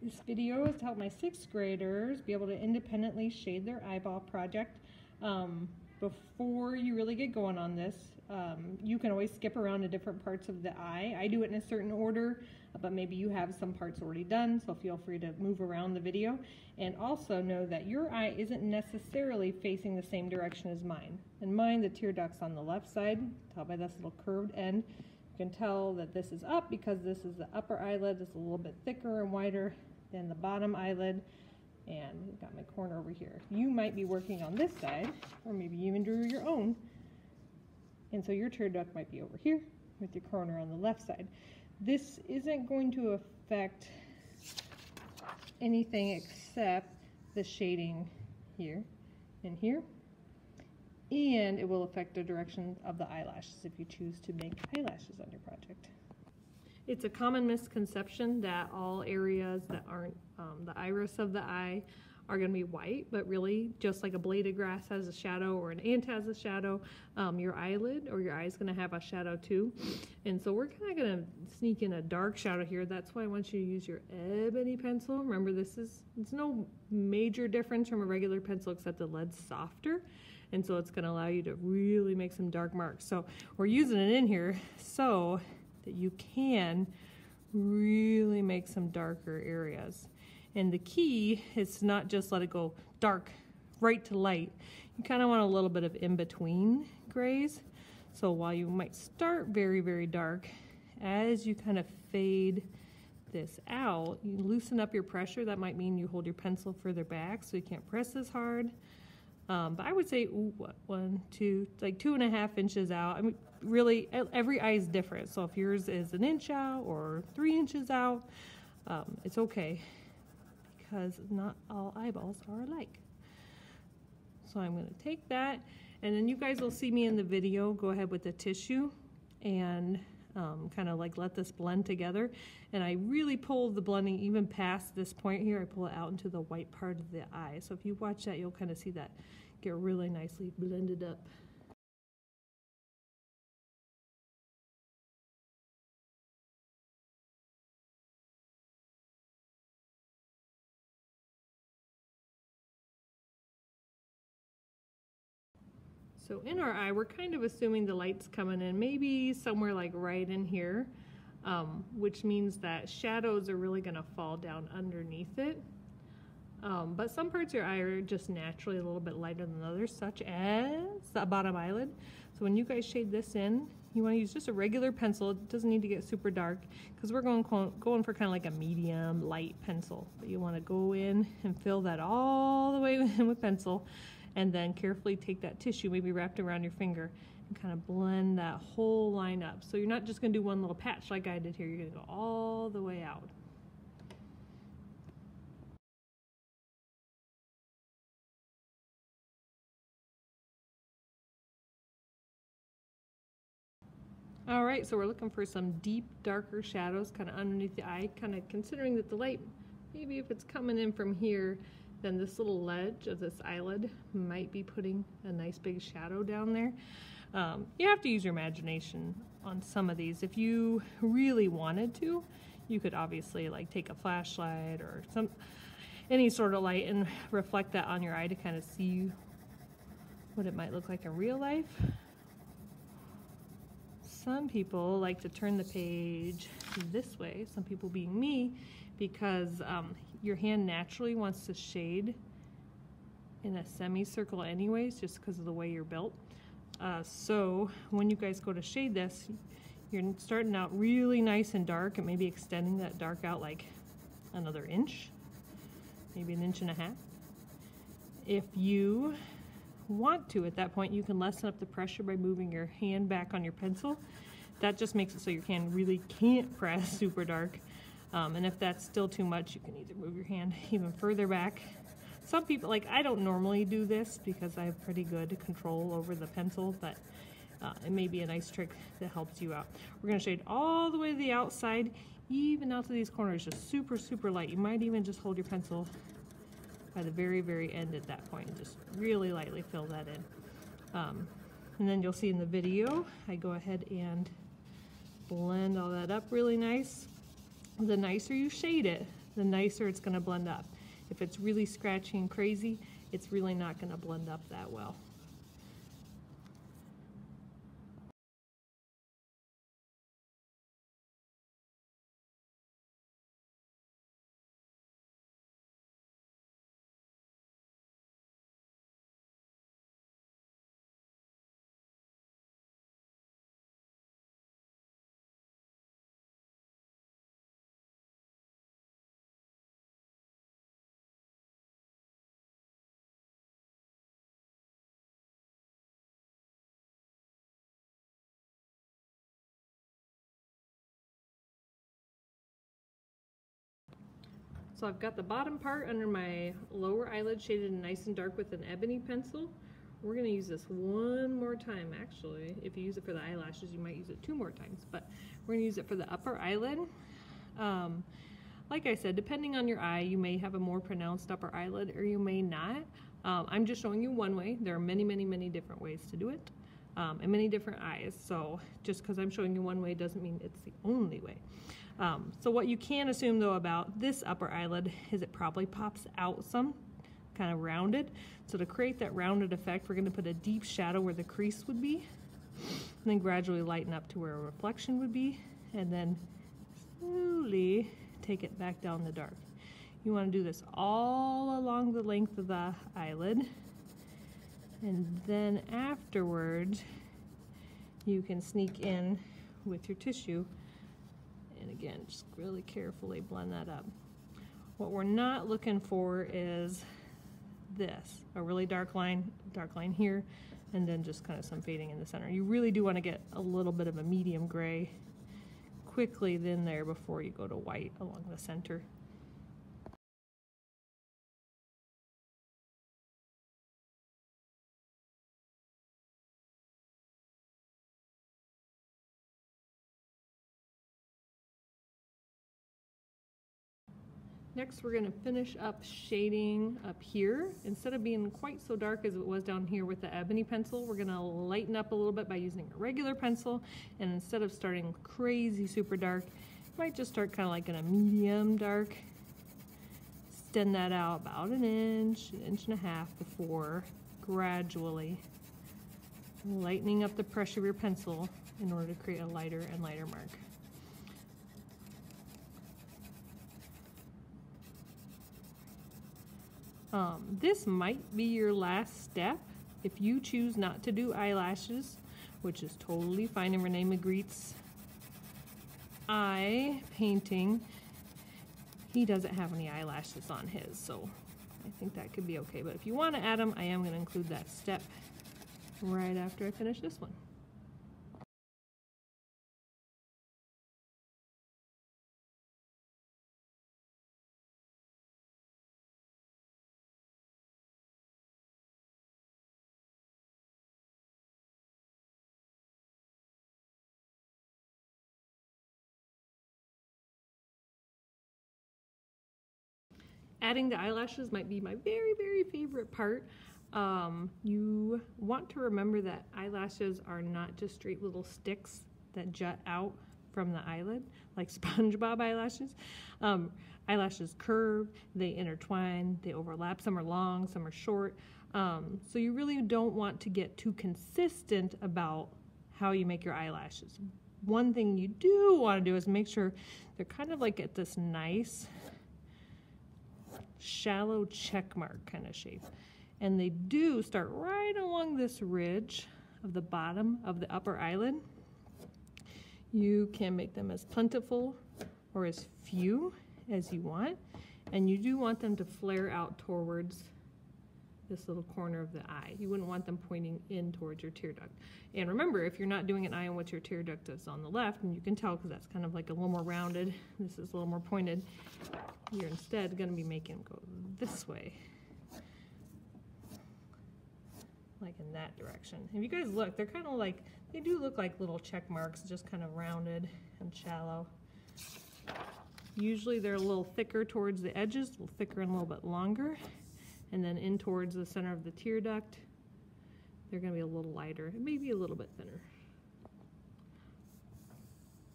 This video is to help my 6th graders be able to independently shade their eyeball project. Before you really get going on this, you can always skip around to different parts of the eye. I do it in a certain order, but maybe you have some parts already done, so feel free to move around the video. And also know that your eye isn't necessarily facing the same direction as mine. In mine, the tear duct's on the left side, tell by this little curved end. You can tell that this is up because this is the upper eyelid. It's a little bit thicker and wider than the bottom eyelid. And I've got my corner over here. You might be working on this side, or maybe you even drew your own. And so your tear duct might be over here with your corner on the left side. This isn't going to affect anything except the shading here and here. And it will affect the direction of the eyelashes if you choose to make eyelashes on your project. It's a common misconception that all areas that aren't the iris of the eye are going to be white, but really, just like a blade of grass has a shadow or an ant has a shadow, your eyelid or your eye is going to have a shadow too. And so we're kind of going to sneak in a dark shadow here. That's why I want you to use your ebony pencil. Remember, it's no major difference from a regular pencil except the lead's softer. And so it's going to allow you to really make some dark marks. So we're using it in here so that you can really make some darker areas. And the key is to not just let it go dark right to light. You kind of want a little bit of in-between grays. So while you might start very, very dark, as you kind of fade this out, you loosen up your pressure. That might mean you hold your pencil further back so you can't press as hard. But I would say, like 2.5 inches out. I mean, really, every eye is different. So if yours is 1 inch out or 3 inches out, it's okay because not all eyeballs are alike. So I'm going to take that, and then you guys will see me in the video go ahead with the tissue and kind of like let this blend together. And I really pull the blending even past this point here. I pull it out into the white part of the eye. So if you watch that, you'll kind of see that get really nicely blended up. So in our eye, we're kind of assuming the light's coming in maybe somewhere like right in here, which means that shadows are really going to fall down underneath it. But some parts of your eye are just naturally a little bit lighter than others, such as the bottom eyelid. So when you guys shade this in, you want to use just a regular pencil. It doesn't need to get super dark because we're going for kind of like a medium light pencil. But you want to go in and fill that all the way in with pencil, and then carefully take that tissue, maybe wrapped around your finger, and kind of blend that whole line up. So you're not just going to do one little patch like I did here. You're going to go all the way out. All right, so we're looking for some deep, darker shadows kind of underneath the eye, kind of considering that the light, maybe if it's coming in from here, then this little ledge of this eyelid might be putting a nice big shadow down there. You have to use your imagination on some of these. If you really wanted to, you could obviously like take a flashlight or any sort of light and reflect that on your eye to kind of see what it might look like in real life. Some people like to turn the page this way, some people being me, because your hand naturally wants to shade in a semicircle anyways, just because of the way you're built. So when you guys go to shade this, you're starting out really nice and dark and maybe extending that dark out like another inch, maybe 1.5 inches. If you want to, at that point, you can lessen up the pressure by moving your hand back on your pencil. That just makes it so your hand really can't press super dark. And if that's still too much, you can either move your hand even further back. Some people, like I don't normally do this because I have pretty good control over the pencil, but it may be a nice trick that helps you out. We're going to shade all the way to the outside, even out to these corners, just super, super light. You might even just hold your pencil by the very, very end at that point and just really lightly fill that in. And then you'll see in the video, I go ahead and blend all that up really nice. The nicer you shade it, the nicer it's going to blend up. If it's really scratchy and crazy, it's really not going to blend up that well. So I've got the bottom part under my lower eyelid shaded nice and dark with an ebony pencil. We're going to use this one more time, actually. If you use it for the eyelashes, you might use it 2 more times, but we're going to use it for the upper eyelid. Like I said, depending on your eye, you may have a more pronounced upper eyelid or you may not. I'm just showing you one way. There are many, many, many different ways to do it, and many different eyes. So just because I'm showing you one way doesn't mean it's the only way. So what you can assume though about this upper eyelid is it probably pops out some, kind of rounded. So to create that rounded effect, we're going to put a deep shadow where the crease would be, and then gradually lighten up to where a reflection would be, and then slowly take it back down the dark. You want to do this all along the length of the eyelid, and then afterwards you can sneak in with your tissue. And again, just really carefully blend that up. What we're not looking for is this, a really dark line here, and then just kind of some fading in the center. You really do want to get a little bit of a medium gray quickly then there before you go to white along the center. Next, we're going to finish up shading up here. Instead of being quite so dark as it was down here with the ebony pencil, we're going to lighten up a little bit by using a regular pencil. And instead of starting crazy super dark, you might just start kind of like in a medium dark. Extend that out about an inch and a half before gradually lightening up the pressure of your pencil in order to create a lighter and lighter mark. This might be your last step if you choose not to do eyelashes, which is totally fine. In Renee Magritte's eye painting, he doesn't have any eyelashes on his, so I think that could be okay. But if you want to add them, I am going to include that step right after I finish this one. Adding the eyelashes might be my very, very favorite part. You want to remember that eyelashes are not just straight little sticks that jut out from the eyelid, like SpongeBob eyelashes. Eyelashes curve, they intertwine, they overlap. Some are long, some are short. So you really don't want to get too consistent about how you make your eyelashes. One thing you do want to do is make sure they're kind of like at this nice shallow check mark kind of shape, and they do start right along this ridge of the bottom of the upper eyelid. You can make them as plentiful or as few as you want, and you do want them to flare out towards this little corner of the eye. You wouldn't want them pointing in towards your tear duct. And remember, if you're not doing an eye on what your tear duct is on the left, and you can tell because that's kind of like a little more rounded, this is a little more pointed, you're instead going to be making them go this way, like in that direction. If you guys look, they're kind of like, they do look like little check marks, just kind of rounded and shallow. Usually they're a little thicker towards the edges, a little thicker and a little bit longer. And then in towards the center of the tear duct, they're going to be a little lighter, maybe a little bit thinner.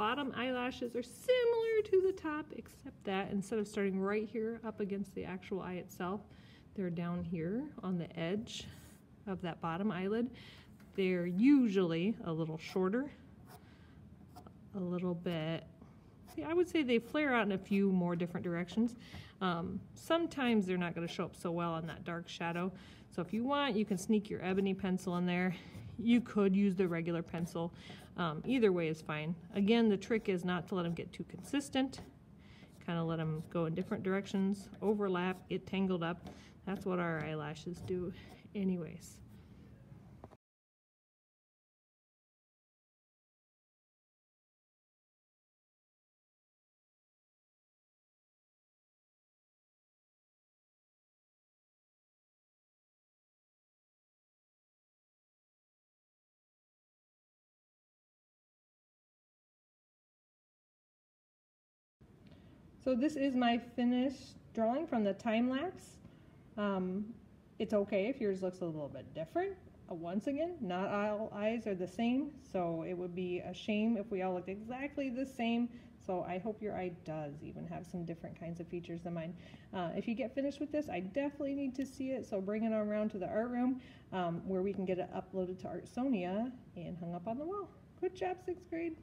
bottom eyelashes are similar to the top, except that instead of starting right here up against the actual eye itself, they're down here on the edge of that bottom eyelid. They're usually a little shorter, a little bit, see, I would say they flare out in a few more different directions. Sometimes they're not going to show up so well on that dark shadow. So if you want, you can sneak your ebony pencil in there. You could use the regular pencil. Either way is fine. Again, the trick is not to let them get too consistent. Kind of let them go in different directions, overlap, get tangled up. That's what our eyelashes do anyways. So this is my finished drawing from the time lapse. It's okay if yours looks a little bit different. Once again, not all eyes are the same, so it would be a shame if we all looked exactly the same. So I hope your eye does even have some different kinds of features than mine. If you get finished with this, I definitely need to see it, so bring it on around to the art room where we can get it uploaded to Artsonia and hung up on the wall. Good job, 6th grade.